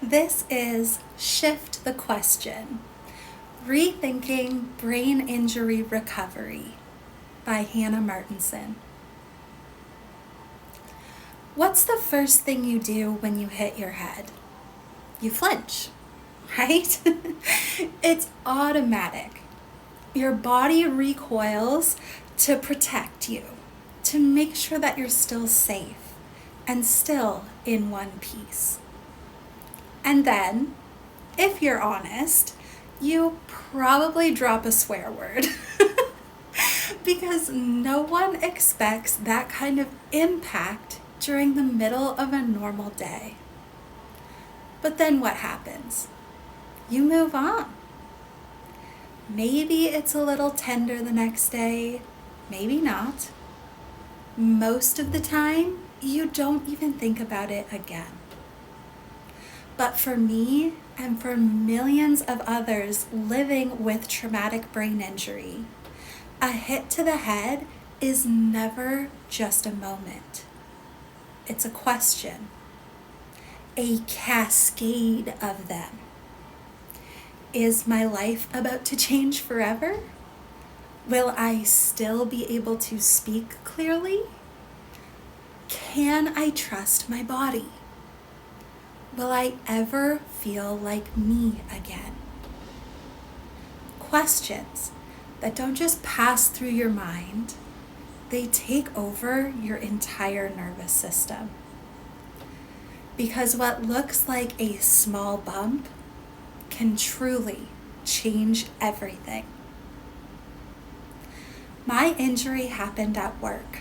This is Shift the Question, Rethinking Brain Injury Recovery by Hannah Martinson. What's the first thing you do when you hit your head? You flinch, right? It's automatic. Your body recoils to protect you, to make sure that you're still safe and still in one piece. And then, if you're honest, you probably drop a swear word because no one expects that kind of impact during the middle of a normal day. But then what happens? You move on. Maybe it's a little tender the next day, maybe not. Most of the time, you don't even think about it again. But for me and for millions of others living with traumatic brain injury, a hit to the head is never just a moment. It's a question, a cascade of them. Is my life about to change forever? Will I still be able to speak clearly? Can I trust my body? Will I ever feel like me again? Questions that don't just pass through your mind, they take over your entire nervous system. Because what looks like a small bump can truly change everything. My injury happened at work.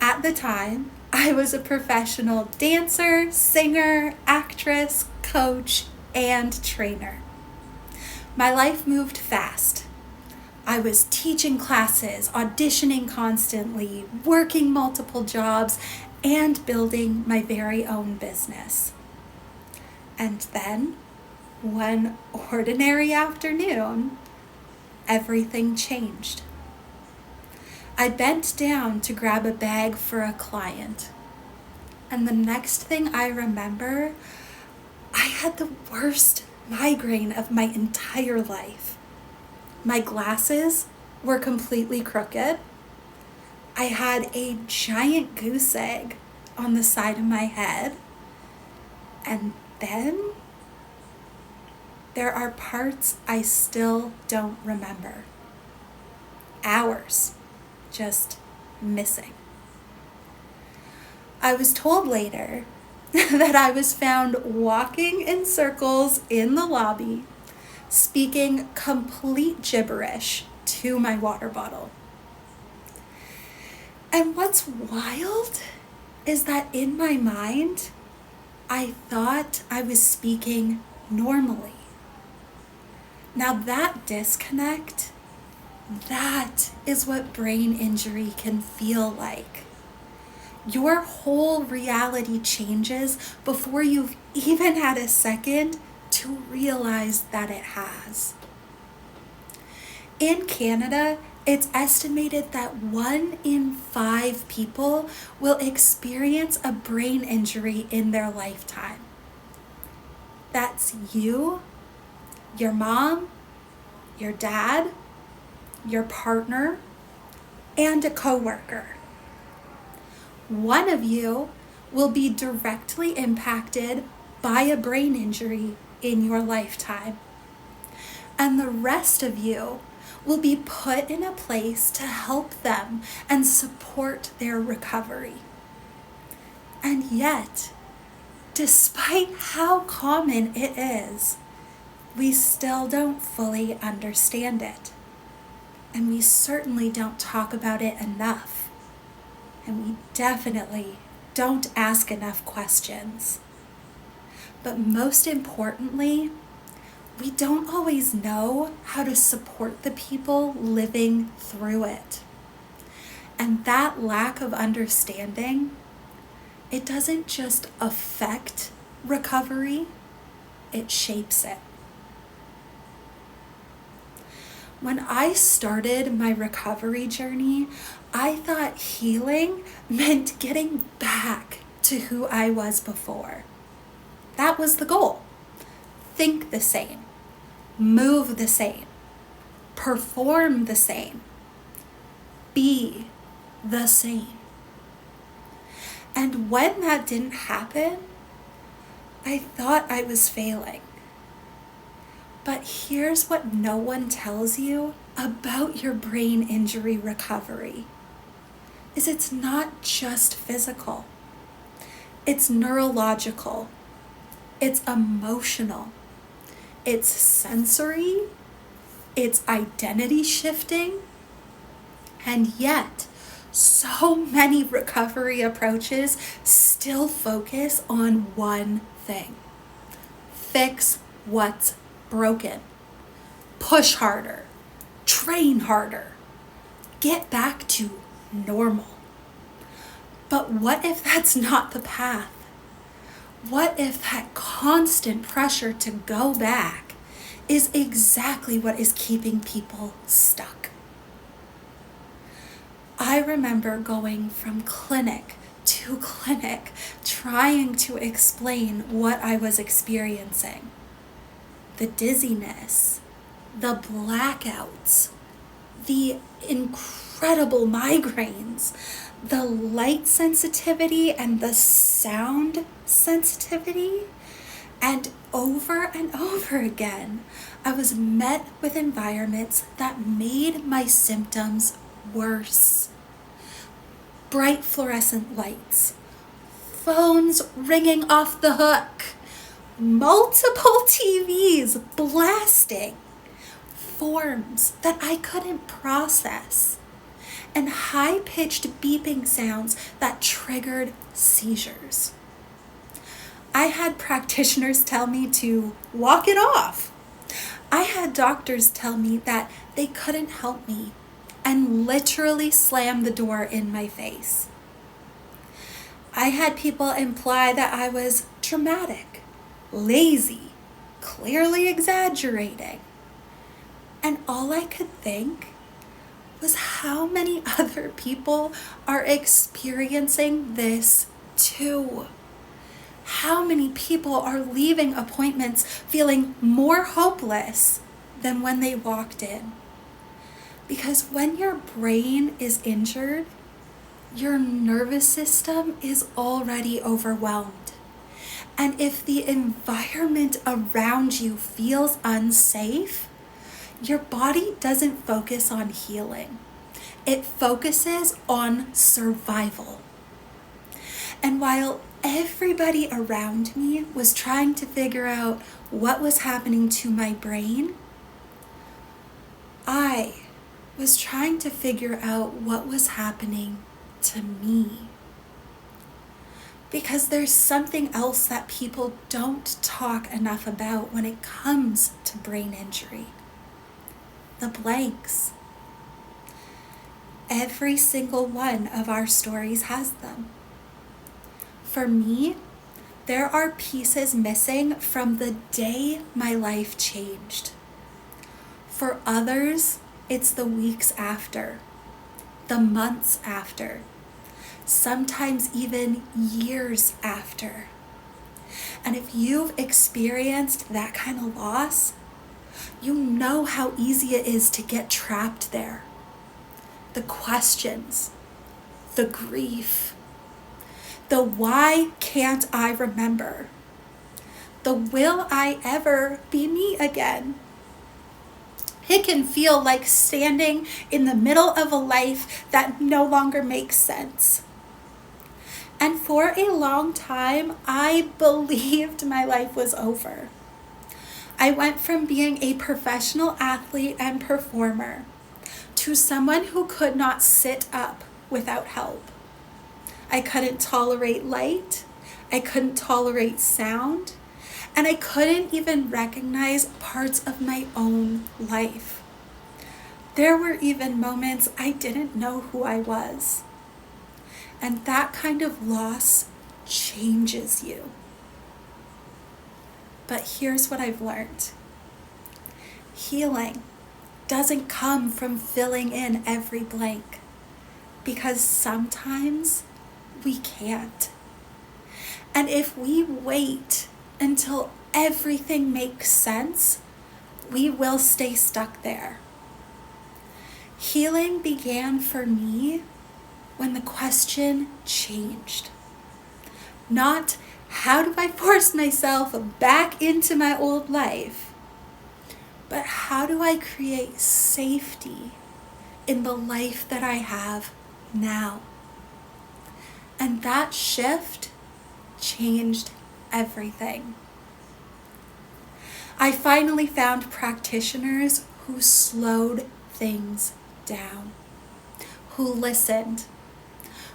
At the time, I was a professional dancer, singer, actress, coach, and trainer. My life moved fast. I was teaching classes, auditioning constantly, working multiple jobs, and building my very own business. And then, one ordinary afternoon, everything changed. I bent down to grab a bag for a client. And the next thing I remember, I had the worst migraine of my entire life. My glasses were completely crooked. I had a giant goose egg on the side of my head. And then there are parts I still don't remember. Hours just missing. I was told later that I was found walking in circles in the lobby, speaking complete gibberish to my water bottle. And what's wild is that in my mind, I thought I was speaking normally. Now that disconnect, that is what brain injury can feel like. Your whole reality changes before you've even had a second to realize that it has. In Canada, it's estimated that 1 in 5 people will experience a brain injury in their lifetime. That's you, your mom, your dad, your partner, and a coworker. One of you will be directly impacted by a brain injury in your lifetime. And the rest of you will be put in a place to help them and support their recovery. And yet, despite how common it is, we still don't fully understand it. And we certainly don't talk about it enough. And we definitely don't ask enough questions. But most importantly, we don't always know how to support the people living through it. And that lack of understanding, it doesn't just affect recovery, it shapes it. When I started my recovery journey, I thought healing meant getting back to who I was before. That was the goal. Think the same, move the same, perform the same, be the same. And when that didn't happen, I thought I was failing. But here's what no one tells you about your brain injury recovery, is it's not just physical. It's neurological. It's emotional. It's sensory. It's identity shifting. And yet, so many recovery approaches still focus on one thing. Fix what's broken. Push harder. Train harder. Get back to normal. But what if that's not the path? What if that constant pressure to go back is exactly what is keeping people stuck? I remember going from clinic to clinic trying to explain what I was experiencing. The dizziness, the blackouts, the incredible migraines, the light sensitivity and the sound sensitivity. And over again, I was met with environments that made my symptoms worse. Bright fluorescent lights, phones ringing off the hook, multiple TVs blasting, forms that I couldn't process, and high-pitched beeping sounds that triggered seizures. I had practitioners tell me to walk it off. I had doctors tell me that they couldn't help me and literally slam the door in my face. I had people imply that I was dramatic, lazy, clearly exaggerating. And all I could think was how many other people are experiencing this too. How many people are leaving appointments feeling more hopeless than when they walked in? Because when your brain is injured, your nervous system is already overwhelmed. And if the environment around you feels unsafe, your body doesn't focus on healing. It focuses on survival. And while everybody around me was trying to figure out what was happening to my brain, I was trying to figure out what was happening to me. Because there's something else that people don't talk enough about when it comes to brain injury. The blanks. Every single one of our stories has them. For me, there are pieces missing from the day my life changed. For others, it's the weeks after, the months after, sometimes even years after. And if you've experienced that kind of loss, you know how easy it is to get trapped there. The questions, the grief, the why can't I remember, the will I ever be me again. It can feel like standing in the middle of a life that no longer makes sense. And for a long time, I believed my life was over. I went from being a professional athlete and performer to someone who could not sit up without help. I couldn't tolerate light, I couldn't tolerate sound, and I couldn't even recognize parts of my own life. There were even moments I didn't know who I was. And that kind of loss changes you. But here's what I've learned. Healing doesn't come from filling in every blank, because sometimes we can't. And if we wait until everything makes sense, we will stay stuck there. Healing began for me when the question changed. Not, how do I force myself back into my old life? But how do I create safety in the life that I have now? And that shift changed everything. I finally found practitioners who slowed things down, who listened,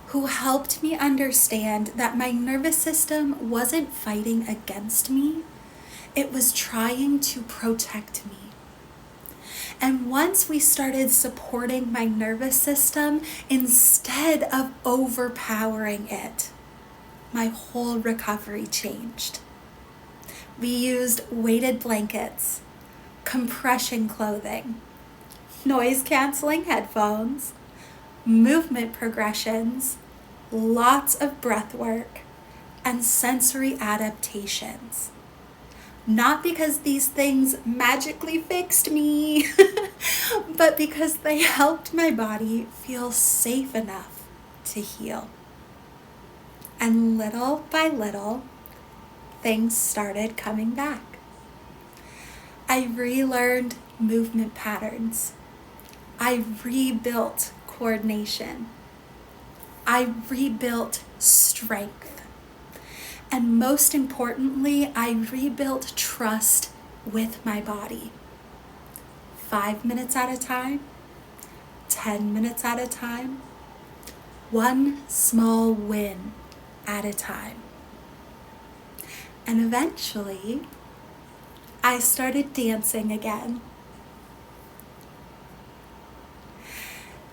who helped me understand that my nervous system wasn't fighting against me, it was trying to protect me. And once we started supporting my nervous system instead of overpowering it, my whole recovery changed. We used weighted blankets, compression clothing, noise-canceling headphones, movement progressions, lots of breath work, and sensory adaptations. Not because these things magically fixed me, but because they helped my body feel safe enough to heal. And little by little, things started coming back. I relearned movement patterns. I rebuilt coordination. I rebuilt strength. And most importantly, I rebuilt trust with my body. 5 minutes at a time, 10 minutes at a time, one small win at a time. And eventually, I started dancing again.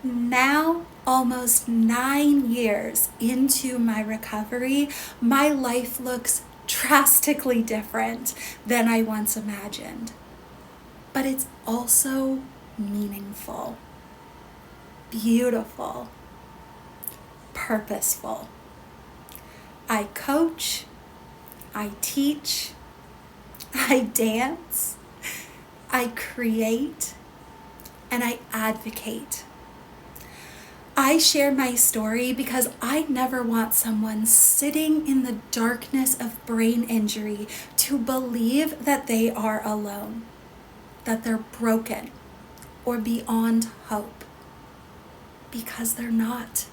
Now, almost 9 years into my recovery, my life looks drastically different than I once imagined. But it's also meaningful, beautiful, purposeful. I coach, I teach, I dance, I create, and I advocate. I share my story because I never want someone sitting in the darkness of brain injury to believe that they are alone, that they're broken, or beyond hope, because they're not.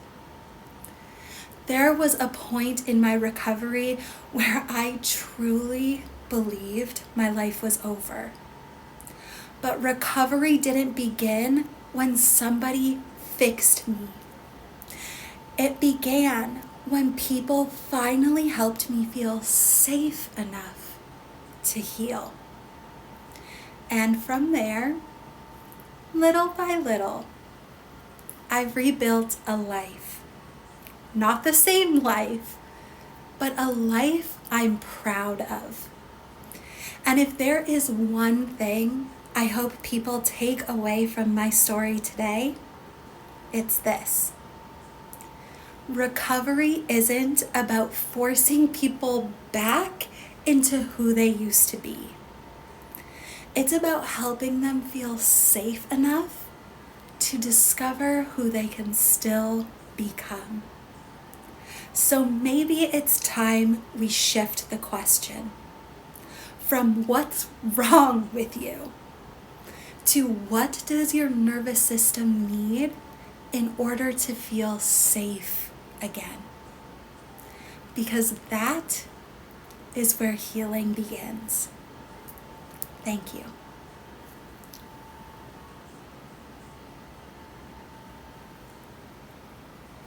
There was a point in my recovery where I truly believed my life was over. But recovery didn't begin when somebody fixed me. It began when people finally helped me feel safe enough to heal. And from there, little by little, I rebuilt a life. Not the same life, but a life I'm proud of. And if there is one thing I hope people take away from my story today, it's this. Recovery isn't about forcing people back into who they used to be. It's about helping them feel safe enough to discover who they can still become. So maybe it's time we shift the question from what's wrong with you to what does your nervous system need in order to feel safe again? Because that is where healing begins. Thank you.